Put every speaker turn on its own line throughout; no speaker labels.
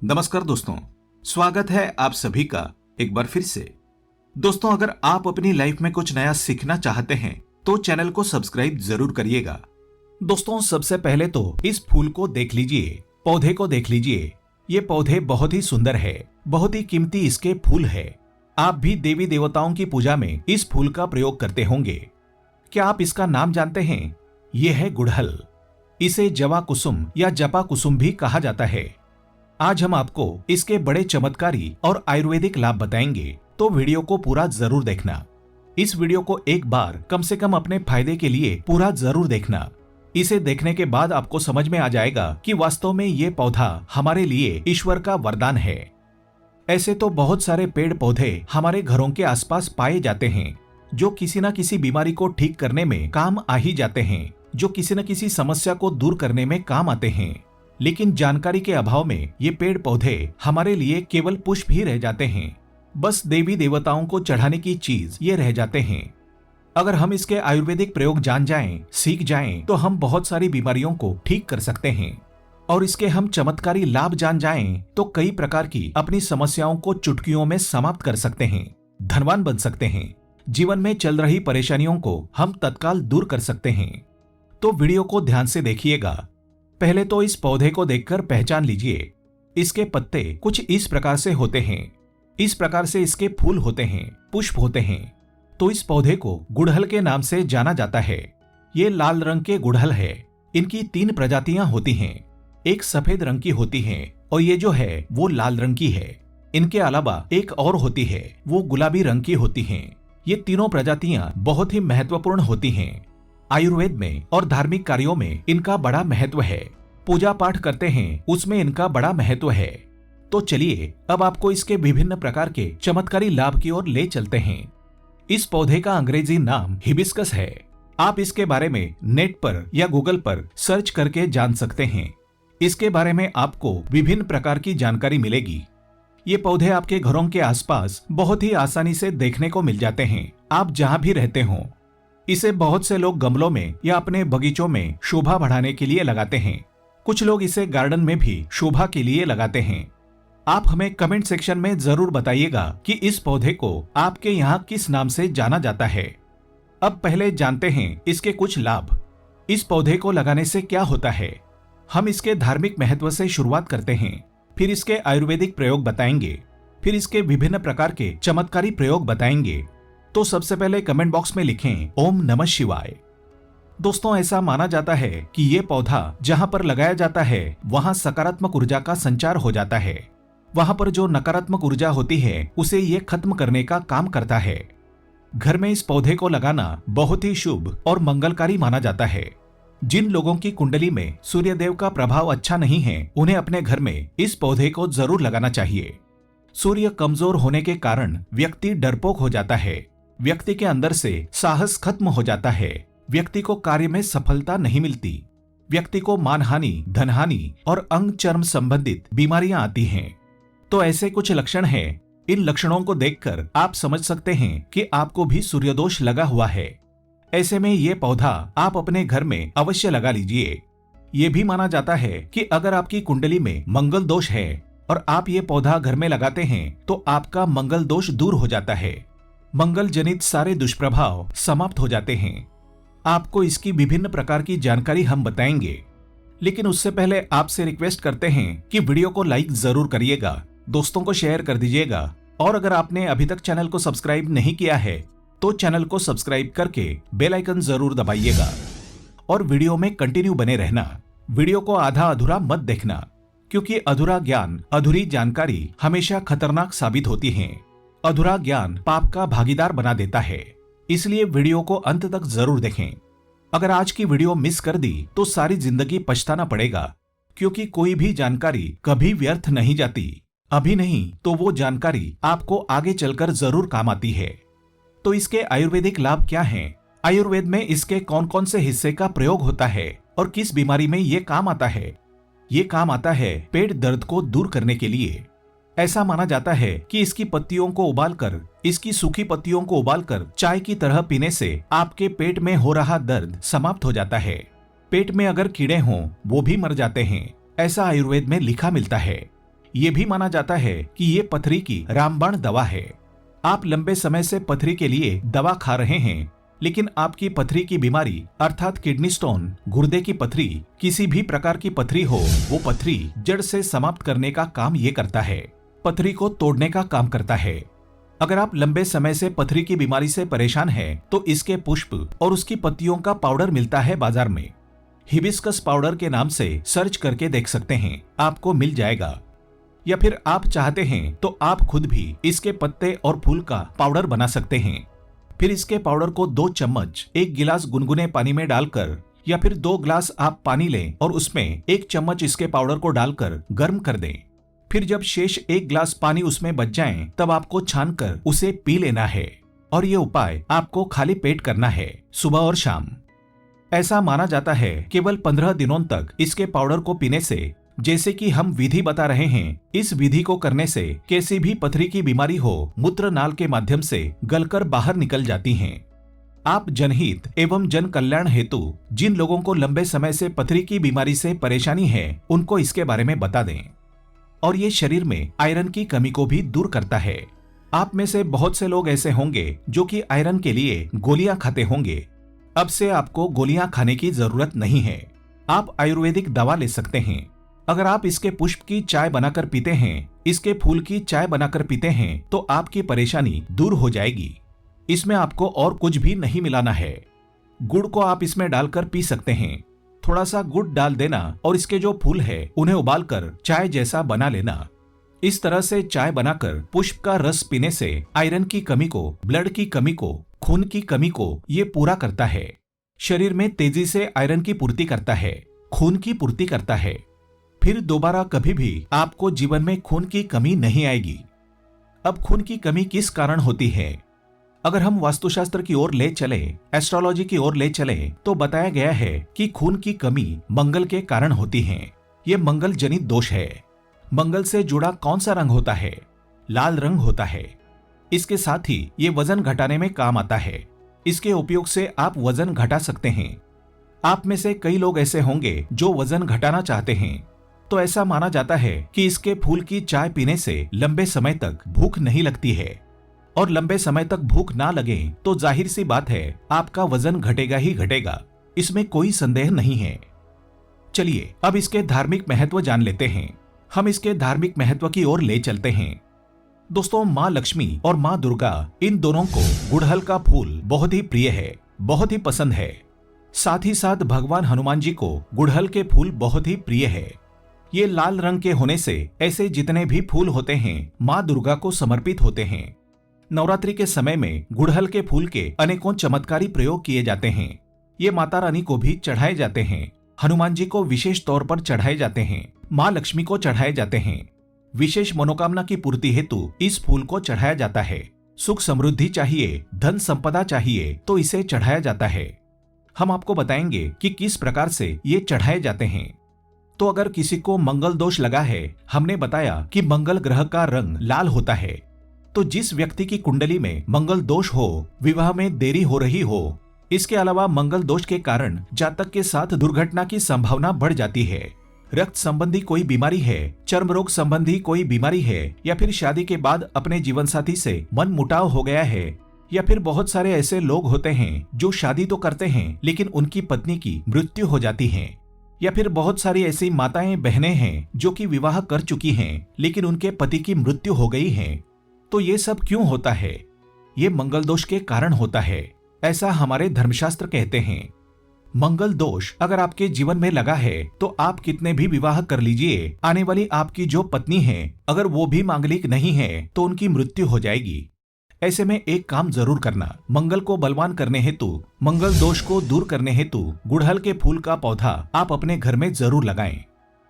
नमस्कार दोस्तों, स्वागत है आप सभी का एक बार फिर से। दोस्तों, अगर आप अपनी लाइफ में कुछ नया सीखना चाहते हैं तो चैनल को सब्सक्राइब जरूर करिएगा। दोस्तों, सबसे पहले तो इस फूल को देख लीजिए, पौधे को देख लीजिए। ये पौधे बहुत ही सुंदर है, बहुत ही कीमती इसके फूल है। आप भी देवी देवताओं की पूजा में इस फूल का प्रयोग करते होंगे। क्या आप इसका नाम जानते हैं? ये है गुड़हल। इसे जवा कुसुम या जपा कुसुम भी कहा जाता है। आज हम आपको इसके बड़े चमत्कारी और आयुर्वेदिक लाभ बताएंगे, तो वीडियो को पूरा जरूर देखना। इस वीडियो को एक बार कम से कम अपने फायदे के लिए पूरा जरूर देखना। इसे देखने के बाद आपको समझ में आ जाएगा कि वास्तव में ये पौधा हमारे लिए ईश्वर का वरदान है। ऐसे तो बहुत सारे पेड़ पौधे हमारे घरों के आसपास पाए जाते हैं, जो किसी न किसी बीमारी को ठीक करने में काम आ ही जाते हैं, जो किसी न किसी समस्या को दूर करने में काम आते हैं। लेकिन जानकारी के अभाव में ये पेड़ पौधे हमारे लिए केवल पुष्प ही रह जाते हैं। बस देवी देवताओं को चढ़ाने की चीज ये रह जाते हैं। अगर हम इसके आयुर्वेदिक प्रयोग जान जाएं, सीख जाएं, तो हम बहुत सारी बीमारियों को ठीक कर सकते हैं। और इसके हम चमत्कारी लाभ जान जाएं, तो कई प्रकार की अपनी समस्याओं को चुटकियों में समाप्त कर सकते हैं, धनवान बन सकते हैं। जीवन में चल रही परेशानियों को हम तत्काल दूर कर सकते हैं। तो वीडियो को ध्यान से देखिएगा। पहले तो इस पौधे को देखकर पहचान लीजिए। इसके पत्ते कुछ इस प्रकार से होते हैं। इस प्रकार से इसके फूल होते हैं, पुष्प होते हैं। तो इस पौधे को गुड़हल के नाम से जाना जाता है। ये लाल रंग के गुड़हल है। इनकी 3 प्रजातियां होती हैं। एक सफेद रंग की होती है और ये जो है वो लाल रंग की है। इनके अलावा एक और होती है, वो गुलाबी रंग की होती है। ये तीनों प्रजातियां बहुत ही महत्वपूर्ण होती हैं। आयुर्वेद में और धार्मिक कार्यों में इनका बड़ा महत्व है। पूजा पाठ करते हैं उसमें इनका बड़ा महत्व है। तो चलिए अब आपको इसके विभिन्न प्रकार के चमत्कारी लाभ की ओर ले चलते हैं। इस पौधे का अंग्रेजी नाम हिबिस्कस है। आप इसके बारे में नेट पर या गूगल पर सर्च करके जान सकते हैं। इसके बारे में आपको विभिन्न प्रकार की जानकारी मिलेगी। ये पौधे आपके घरों के आसपास बहुत ही आसानी से देखने को मिल जाते हैं, आप जहां भी रहते हों। इसे बहुत से लोग गमलों में या अपने बगीचों में शोभा बढ़ाने के लिए लगाते हैं। कुछ लोग इसे गार्डन में भी शोभा के लिए लगाते हैं। आप हमें कमेंट सेक्शन में जरूर बताइएगा कि इस पौधे को आपके यहाँ किस नाम से जाना जाता है। अब पहले जानते हैं इसके कुछ लाभ। इस पौधे को लगाने से क्या होता है। हम इसके धार्मिक महत्व से शुरुआत करते हैं, फिर इसके आयुर्वेदिक प्रयोग बताएंगे, फिर इसके विभिन्न प्रकार के चमत्कारी प्रयोग बताएंगे। तो सबसे पहले कमेंट बॉक्स में लिखें ओम नमः शिवाय। दोस्तों, ऐसा माना जाता है कि ये पौधा जहां पर लगाया जाता है वहां सकारात्मक ऊर्जा का संचार हो जाता है। वहां पर जो नकारात्मक ऊर्जा होती है उसे ये खत्म करने का काम करता है। घर में इस पौधे को लगाना बहुत ही शुभ और मंगलकारी माना जाता है। जिन लोगों की कुंडली में सूर्यदेव का प्रभाव अच्छा नहीं है, उन्हें अपने घर में इस पौधे को जरूर लगाना चाहिए। सूर्य कमजोर होने के कारण व्यक्ति डरपोक हो जाता है। व्यक्ति के अंदर से साहस खत्म हो जाता है। व्यक्ति को कार्य में सफलता नहीं मिलती। व्यक्ति को मानहानि, धनहानि और अंग चर्म संबंधित बीमारियां आती हैं। तो ऐसे कुछ लक्षण हैं। इन लक्षणों को देखकर आप समझ सकते हैं कि आपको भी सूर्यदोष लगा हुआ है। ऐसे में ये पौधा आप अपने घर में अवश्य लगा लीजिए। ये भी माना जाता है कि अगर आपकी कुंडली में मंगल दोष है और आप ये पौधा घर में लगाते हैं तो आपका मंगल दोष दूर हो जाता है। मंगल जनित सारे दुष्प्रभाव समाप्त हो जाते हैं। आपको इसकी विभिन्न प्रकार की जानकारी हम बताएंगे, लेकिन उससे पहले आपसे रिक्वेस्ट करते हैं कि वीडियो को लाइक जरूर करिएगा, दोस्तों को शेयर कर दीजिएगा और अगर आपने अभी तक चैनल को सब्सक्राइब नहीं किया है तो चैनल को सब्सक्राइब करके बेल आइकन जरूर दबाइएगा और वीडियो में कंटिन्यू बने रहना। वीडियो को आधा अधूरा मत देखना, क्योंकि अधूरा ज्ञान, अधूरी जानकारी हमेशा खतरनाक साबित होती है। अधूरा ज्ञान पाप का भागीदार बना देता है। इसलिए वीडियो को अंत तक जरूर देखें। अगर आज की वीडियो मिस कर दी तो सारी जिंदगी पछताना पड़ेगा, क्योंकि कोई भी जानकारी कभी व्यर्थ नहीं जाती। अभी नहीं तो वो जानकारी आपको आगे चलकर जरूर काम आती है। तो इसके आयुर्वेदिक लाभ क्या हैं? आयुर्वेद में इसके कौन कौन से हिस्से का प्रयोग होता है और किस बीमारी में ये काम आता है? ये काम आता है पेट दर्द को दूर करने के लिए। ऐसा माना जाता है कि इसकी पत्तियों को उबालकर, इसकी सूखी पत्तियों को उबालकर चाय की तरह पीने से आपके पेट में हो रहा दर्द समाप्त हो जाता है। पेट में अगर कीड़े हों वो भी मर जाते हैं, ऐसा आयुर्वेद में लिखा मिलता है। ये भी माना जाता है कि ये पथरी की रामबाण दवा है। आप लंबे समय से पथरी के लिए दवा खा रहे हैं, लेकिन आपकी पथरी की बीमारी अर्थात किडनी स्टोन, गुर्दे की पथरी, किसी भी प्रकार की पथरी हो, वो पथरी जड़ से समाप्त करने का काम ये करता है, पथरी को तोड़ने का काम करता है। अगर आप लंबे समय से पथरी की बीमारी से परेशान हैं, तो इसके पुष्प और उसकी पत्तियों का पाउडर मिलता है बाजार में। हिबिस्कस पाउडर के नाम से सर्च करके देख सकते हैं, आपको मिल जाएगा। या फिर आप चाहते हैं तो आप खुद भी इसके पत्ते और फूल का पाउडर बना सकते हैं। फिर इसके पाउडर को 2 चम्मच 1 गिलास गुनगुने पानी में डालकर, या फिर 2 ग्लास आप पानी लें और उसमें 1 चम्मच इसके पाउडर को डालकर गर्म कर दें। फिर जब शेष 1 ग्लास पानी उसमें बच जाए, तब आपको छानकर उसे पी लेना है। और ये उपाय आपको खाली पेट करना है, सुबह और शाम। ऐसा माना जाता है केवल 15 दिनों तक इसके पाउडर को पीने से, जैसे कि हम विधि बता रहे हैं, इस विधि को करने से कैसी भी पथरी की बीमारी हो, मूत्र नाल के माध्यम से गलकर बाहर निकल जाती हैं। आप जनहित एवं जन कल्याण हेतु जिन लोगों को लंबे समय से पथरी की बीमारी से परेशानी है, उनको इसके बारे में बता दें। और ये शरीर में आयरन की कमी को भी दूर करता है। आप में से बहुत से लोग ऐसे होंगे जो कि आयरन के लिए गोलियां खाते होंगे। अब से आपको गोलियां खाने की जरूरत नहीं है, आप आयुर्वेदिक दवा ले सकते हैं। अगर आप इसके पुष्प की चाय बनाकर पीते हैं, इसके फूल की चाय बनाकर पीते हैं, तो आपकी परेशानी दूर हो जाएगी। इसमें आपको और कुछ भी नहीं मिलाना है। गुड़ को आप इसमें डालकर पी सकते हैं। थोड़ा सा गुड़ डाल देना और इसके जो फूल है उन्हें उबालकर चाय जैसा बना लेना। इस तरह से चाय बनाकर पुष्प का रस पीने से आयरन की कमी को, ब्लड की कमी को, खून की कमी को ये पूरा करता है। शरीर में तेजी से आयरन की पूर्ति करता है, खून की पूर्ति करता है। फिर दोबारा कभी भी आपको जीवन में खून की कमी नहीं आएगी। अब खून की कमी किस कारण होती है? अगर हम वास्तुशास्त्र की ओर ले चले, एस्ट्रोलॉजी की ओर ले चले, तो बताया गया है कि खून की कमी मंगल के कारण होती है। ये मंगल जनित दोष है। मंगल से जुड़ा कौन सा रंग होता है? लाल रंग होता है। इसके साथ ही ये वजन घटाने में काम आता है। इसके उपयोग से आप वजन घटा सकते हैं। आप में से कई लोग ऐसे होंगे जो वजन घटाना चाहते हैं, तो ऐसा माना जाता है कि इसके फूल की चाय पीने से लंबे समय तक भूख नहीं लगती है। और लंबे समय तक भूख ना लगे तो जाहिर सी बात है, आपका वजन घटेगा ही घटेगा, इसमें कोई संदेह नहीं है। चलिए अब इसके धार्मिक महत्व जान लेते हैं। हम इसके धार्मिक महत्व की ओर ले चलते हैं। दोस्तों, माँ लक्ष्मी और माँ दुर्गा, इन दोनों को गुड़हल का फूल बहुत ही प्रिय है, बहुत ही पसंद है। साथ ही साथ भगवान हनुमान जी को गुड़हल के फूल बहुत ही प्रिय है। ये लाल रंग के होने से ऐसे जितने भी फूल होते हैं माँ दुर्गा को समर्पित होते हैं। नवरात्रि के समय में गुड़हल के फूल के अनेकों चमत्कारी प्रयोग किए जाते हैं। ये माता रानी को भी चढ़ाए जाते हैं, हनुमान जी को विशेष तौर पर चढ़ाए जाते हैं, माँ लक्ष्मी को चढ़ाए जाते हैं। विशेष मनोकामना की पूर्ति हेतु इस फूल को चढ़ाया जाता है। सुख समृद्धि चाहिए, धन संपदा चाहिए तो इसे चढ़ाया जाता है। हम आपको बताएंगे कि किस प्रकार से ये चढ़ाए जाते हैं। तो अगर किसी को मंगल दोष लगा है, हमने बताया कि मंगल ग्रह का रंग लाल होता है। तो जिस व्यक्ति की कुंडली में मंगल दोष हो, विवाह में देरी हो रही हो, इसके अलावा मंगल दोष के कारण जातक के साथ दुर्घटना की संभावना बढ़ जाती है, रक्त संबंधी कोई बीमारी है, चर्म रोग संबंधी कोई बीमारी है, या फिर शादी के बाद अपने जीवन साथी से मन मुटाव हो गया है, या फिर बहुत सारे ऐसे लोग होते हैं जो शादी तो करते हैं लेकिन उनकी पत्नी की मृत्यु हो जाती है, या फिर बहुत सारी ऐसी माताएं बहनें हैं जो कि विवाह कर चुकी हैं लेकिन उनके पति की मृत्यु हो गई है। तो ये सब क्यों होता है? ये मंगल दोष के कारण होता है, ऐसा हमारे धर्मशास्त्र कहते हैं। मंगल दोष अगर आपके जीवन में लगा है तो आप कितने भी विवाह कर लीजिए, आने वाली आपकी जो पत्नी है अगर वो भी मांगलिक नहीं है तो उनकी मृत्यु हो जाएगी। ऐसे में एक काम जरूर करना, मंगल को बलवान करने हेतु, मंगल दोष को दूर करने हेतु गुड़हल के फूल का पौधा आप अपने घर में जरूर लगाएं।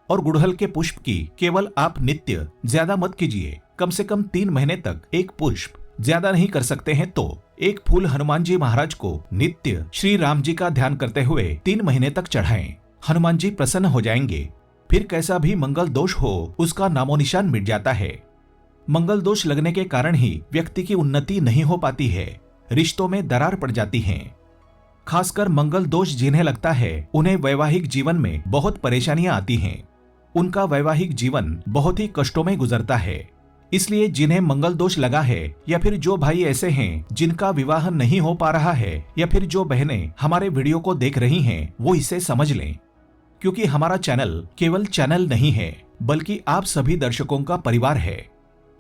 और गुड़हल के पुष्प की केवल आप नित्य ज्यादा मत कीजिए, कम से कम 3 महीने तक एक पुष्प, ज्यादा नहीं कर सकते हैं तो एक फूल हनुमान जी महाराज को नित्य श्री राम जी का ध्यान करते हुए 3 महीने तक चढ़ाएं। हनुमान जी प्रसन्न हो जाएंगे। फिर कैसा भी मंगल दोष हो उसका नामो निशान मिट जाता है। मंगल दोष लगने के कारण ही व्यक्ति की उन्नति नहीं हो पाती है, रिश्तों में दरार पड़ जाती है। खासकर मंगल दोष जिन्हें लगता है उन्हें वैवाहिक जीवन में बहुत परेशानियां आती हैं। उनका वैवाहिक जीवन बहुत ही कष्टों में गुजरता है। इसलिए जिन्हें मंगल दोष लगा है या फिर जो भाई ऐसे हैं जिनका विवाह नहीं हो पा रहा है या फिर जो बहनें हमारे वीडियो को देख रही हैं, वो इसे समझ लें, क्योंकि हमारा चैनल केवल चैनल नहीं है बल्कि आप सभी दर्शकों का परिवार है।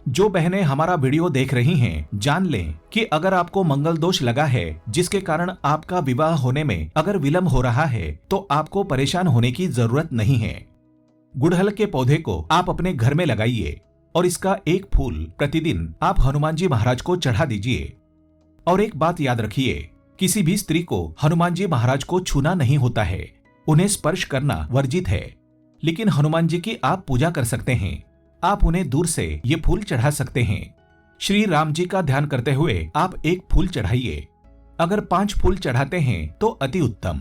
जो बहनें हमारा वीडियो देख रही हैं, जान लें कि अगर आपको मंगल दोष लगा है जिसके कारण आपका विवाह होने में अगर विलंब हो रहा है तो आपको परेशान होने की जरूरत नहीं है। गुड़हल के पौधे को आप अपने घर में लगाइए और इसका एक फूल प्रतिदिन आप हनुमान जी महाराज को चढ़ा दीजिए। और एक बात याद रखिए, किसी भी स्त्री को हनुमान जी महाराज को छूना नहीं होता है, उन्हें स्पर्श करना वर्जित है। लेकिन हनुमान जी की आप पूजा कर सकते हैं, आप उन्हें दूर से ये फूल चढ़ा सकते हैं। श्री राम जी का ध्यान करते हुए आप एक फूल चढ़ाइए। अगर 5 फूल चढ़ाते हैं तो अति उत्तम,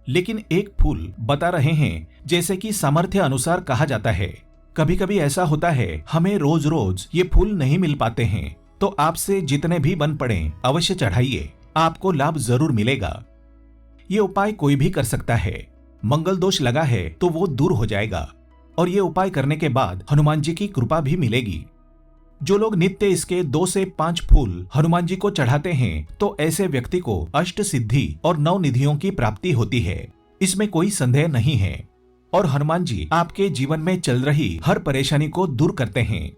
लेकिन एक फूल बता रहे हैं, जैसे कि सामर्थ्य अनुसार कहा जाता है। कभी कभी ऐसा होता है हमें रोज रोज ये फूल नहीं मिल पाते हैं, तो आपसे जितने भी बन पड़े अवश्य चढ़ाइए, आपको लाभ जरूर मिलेगा। ये उपाय कोई भी कर सकता है। मंगल दोष लगा है तो वो दूर हो जाएगा और ये उपाय करने के बाद हनुमान जी की कृपा भी मिलेगी। जो लोग नित्य इसके 2 से 5 फूल हनुमान जी को चढ़ाते हैं तो ऐसे व्यक्ति को अष्ट सिद्धि और 9 निधियों की प्राप्ति होती है, इसमें कोई संदेह नहीं है। और हनुमान जी आपके जीवन में चल रही हर परेशानी को दूर करते हैं।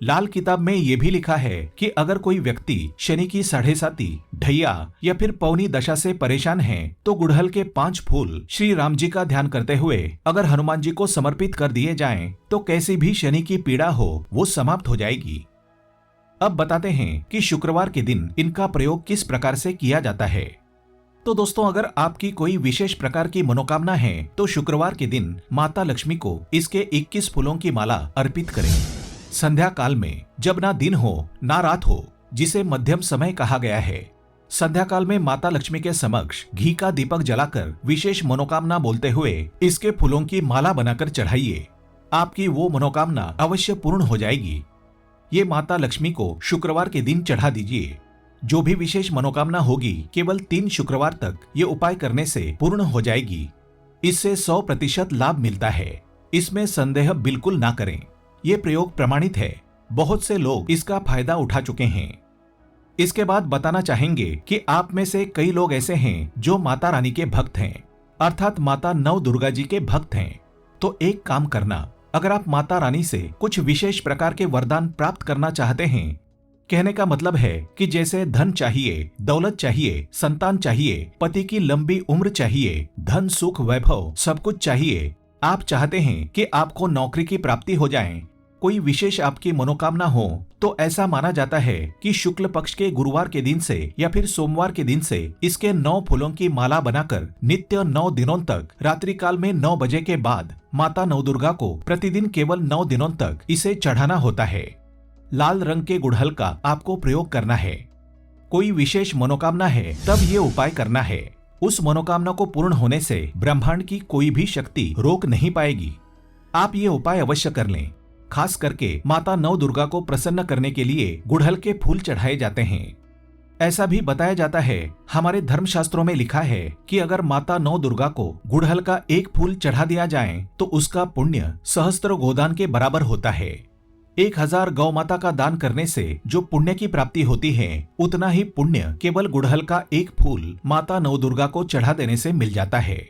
लाल किताब में ये भी लिखा है कि अगर कोई व्यक्ति शनि की 7.5 ढैया या फिर पौनी दशा से परेशान है तो गुड़हल के 5 फूल श्री राम जी का ध्यान करते हुए अगर हनुमान जी को समर्पित कर दिए जाएं तो कैसी भी शनि की पीड़ा हो वो समाप्त हो जाएगी। अब बताते हैं कि शुक्रवार के दिन इनका प्रयोग किस प्रकार से किया जाता है। तो दोस्तों, अगर आपकी कोई विशेष प्रकार की मनोकामना है तो शुक्रवार के दिन माता लक्ष्मी को इसके 21 फूलों की माला अर्पित करें। संध्या काल में, जब ना दिन हो ना रात हो, जिसे मध्यम समय कहा गया है, संध्या काल में माता लक्ष्मी के समक्ष घी का दीपक जलाकर विशेष मनोकामना बोलते हुए इसके फूलों की माला बनाकर चढ़ाइए। आपकी वो मनोकामना अवश्य पूर्ण हो जाएगी। ये माता लक्ष्मी को शुक्रवार के दिन चढ़ा दीजिए। जो भी विशेष मनोकामना होगी केवल 3 शुक्रवार तक ये उपाय करने से पूर्ण हो जाएगी। इससे 100% लाभ मिलता है, इसमें संदेह बिल्कुल ना करें। ये प्रयोग प्रमाणित है, बहुत से लोग इसका फायदा उठा चुके हैं। इसके बाद बताना चाहेंगे कि आप में से कई लोग ऐसे हैं जो माता रानी के भक्त हैं, अर्थात माता नव दुर्गा जी के भक्त हैं। तो एक काम करना, अगर आप माता रानी से कुछ विशेष प्रकार के वरदान प्राप्त करना चाहते हैं, कहने का मतलब है कि जैसे धन चाहिए, दौलत चाहिए, संतान चाहिए, पति की लंबी उम्र चाहिए, धन सुख वैभव सब कुछ चाहिए, आप चाहते हैं कि आपको नौकरी की प्राप्ति हो जाए, कोई विशेष आपकी मनोकामना हो, तो ऐसा माना जाता है कि शुक्ल पक्ष के गुरुवार के दिन से या फिर सोमवार के दिन से इसके 9 फूलों की माला बनाकर नित्य 9 दिनों तक रात्रि काल में 9 बजे के बाद माता नवदुर्गा को प्रतिदिन केवल 9 दिनों तक इसे चढ़ाना होता है। लाल रंग के गुड़हल का आपको प्रयोग करना है। कोई विशेष मनोकामना है तब ये उपाय करना है। उस मनोकामना को पूर्ण होने से ब्रह्मांड की कोई भी शक्ति रोक नहीं पाएगी। आप ये उपाय अवश्य कर लें। खास करके माता नव दुर्गा को प्रसन्न करने के लिए गुड़हल के फूल चढ़ाए जाते हैं। ऐसा भी बताया जाता है, हमारे धर्मशास्त्रों में लिखा है कि अगर माता नव दुर्गा को गुड़हल का एक फूल चढ़ा दिया जाए तो उसका पुण्य सहस्त्र गोदान के बराबर होता है। 1000 गौ माता का दान करने से जो पुण्य की प्राप्ति होती है, उतना ही पुण्य केवल गुड़हल का एक फूल माता नवदुर्गा को चढ़ा देने से मिल जाता है।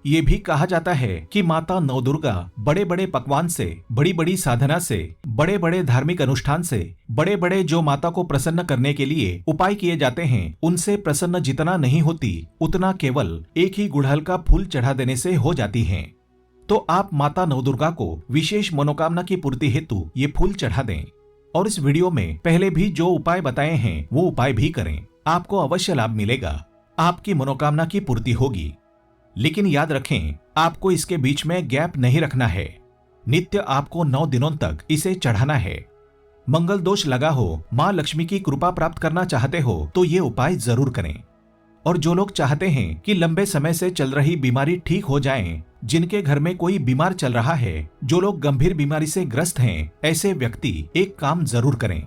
ये भी कहा जाता है कि माता नवदुर्गा बड़े बड़े पकवान से, बड़ी बड़ी साधना से, बड़े बड़े धार्मिक अनुष्ठान से, बड़े बड़े जो माता को प्रसन्न करने के लिए उपाय किए जाते हैं, उनसे प्रसन्न जितना नहीं होती, उतना केवल एक ही गुड़हल का फूल चढ़ा देने से हो जाती हैं। तो आप माता नवदुर्गा को विशेष मनोकामना की पूर्ति हेतु ये फूल चढ़ा दें और इस वीडियो में पहले भी जो उपाय बताए हैं वो उपाय भी करें। आपको अवश्य लाभ मिलेगा, आपकी मनोकामना की पूर्ति होगी। लेकिन याद रखें, आपको इसके बीच में गैप नहीं रखना है। नित्य आपको 9 दिनों तक इसे चढ़ाना है। मंगल दोष लगा हो, माँ लक्ष्मी की कृपा प्राप्त करना चाहते हो तो ये उपाय जरूर करें। और जो लोग चाहते हैं कि लंबे समय से चल रही बीमारी ठीक हो जाए, जिनके घर में कोई बीमार चल रहा है, जो लोग गंभीर बीमारी से ग्रस्त हैं, ऐसे व्यक्ति एक काम जरूर करें।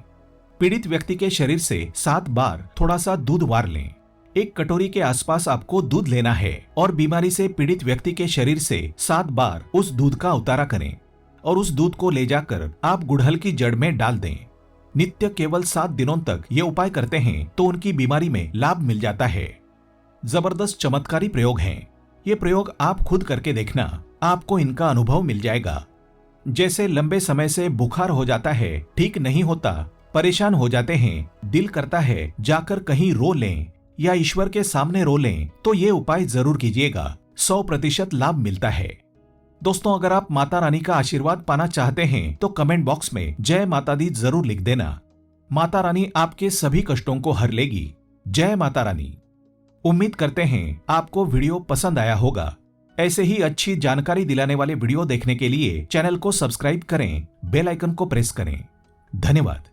पीड़ित व्यक्ति के शरीर से 7 बार थोड़ा सा दूध वार लें। एक कटोरी के आसपास आपको दूध लेना है और बीमारी से पीड़ित व्यक्ति के शरीर से 7 बार उस दूध का उतारा करें। और उस दूध को ले जाकर आप गुड़हल की जड़ में डाल दें। नित्य केवल 7 दिनों तक ये उपाय करते हैं तो उनकी बीमारी में लाभ मिल जाता है। जबरदस्त चमत्कारी प्रयोग हैं। ये प्रयोग आप खुद करके देखना, आपको इनका अनुभव मिल जाएगा। जैसे लंबे समय से बुखार हो जाता है, ठीक नहीं होता, परेशान हो जाते हैं, दिल करता है जाकर कहीं रो लें या ईश्वर के सामने रो लें, तो ये उपाय जरूर कीजिएगा। 100% लाभ मिलता है। दोस्तों, अगर आप माता रानी का आशीर्वाद पाना चाहते हैं तो कमेंट बॉक्स में जय माता दी जरूर लिख देना। माता रानी आपके सभी कष्टों को हर लेगी। जय माता रानी। उम्मीद करते हैं आपको वीडियो पसंद आया होगा। ऐसे ही अच्छी जानकारी दिलाने वाले वीडियो देखने के लिए चैनल को सब्सक्राइब करें, बेल आइकन को प्रेस करें। धन्यवाद।